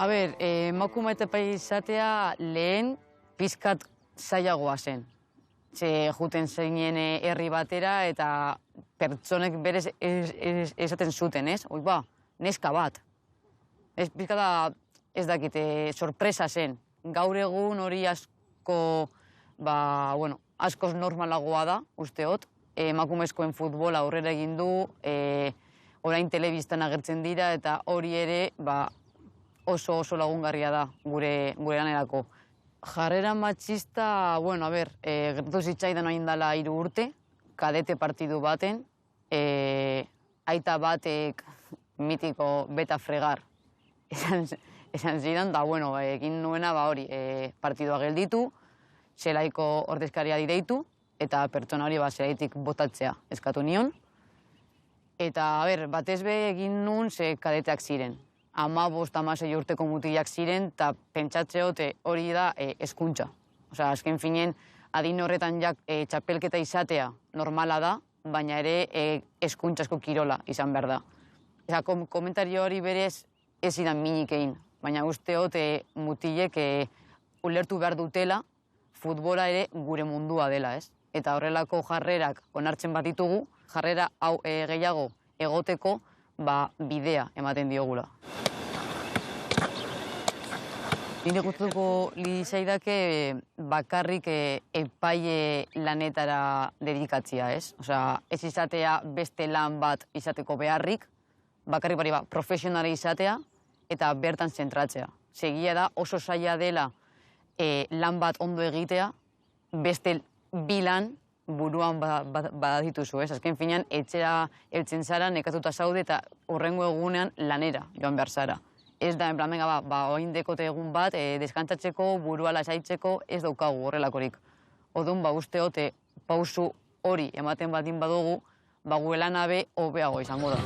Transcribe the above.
A ber, emakume eta izatea lehen pizkat zailagoa zen. Ze juten zeinen herri batera eta pertsonek berez esaten zuten, ez? Oi ba, neska bat. Ez pizkata ez dakite, sorpresa zen. Gaur egun hori asko, askoz normalagoa da, usteot. Emakumezkoen futbola aurrera egin du, orain telebistan agertzen dira eta hori ere, oso lagungarria da gure lanerako. Jarrera matxista, gertatu zitzaidan orain dela 3 urte, kadete partidu baten, aita batek mitiko beta fregar esan zidan, da, egin nuena hori, partidua gelditu, zelaiko ordezkaria deitu, eta pertsona hori zelaitik botatzea eskatu nion. Eta, batez be egin nun ze kadeteak ziren. 15-16 urteko mutilak ziren, eta pentsatzeote hori da hezkuntza. Osea, azken finen, adin horretan txapelketa izatea normala da, baina ere hezkuntzazko kirola izan behar da. Eta komentario hori berez ez zidan minik egin, baina usteot mutilek ulertu behar dutela futbola ere gure mundua dela, ez? Eta horrelako jarrerak onartzen bat ditugu, jarrera hau gehiago egoteko bidea ematen diogula. Nire gustatuko litzaidake bakarrik epaile lanetara dedikatzea, ez? Osea, ez izatea beste lan bat izateko beharrik, bakarrik profesionala izatea eta bertan zentratzea. Segia da oso zaila dela lan bat ondo egitea, beste 2 lan buruan badituzu, ez? Azken finean, etxera heltzen zara, nekatuta zaude eta hurrengo egunean lanera joan behar zara. Ez da, oin dekote egun bat, deskantzatzeko, burua lasaitzeko, ez daukagu horrelakorik. Odun, usteote pausu hori ematen batin badugu, gure lana be hobeago izango da.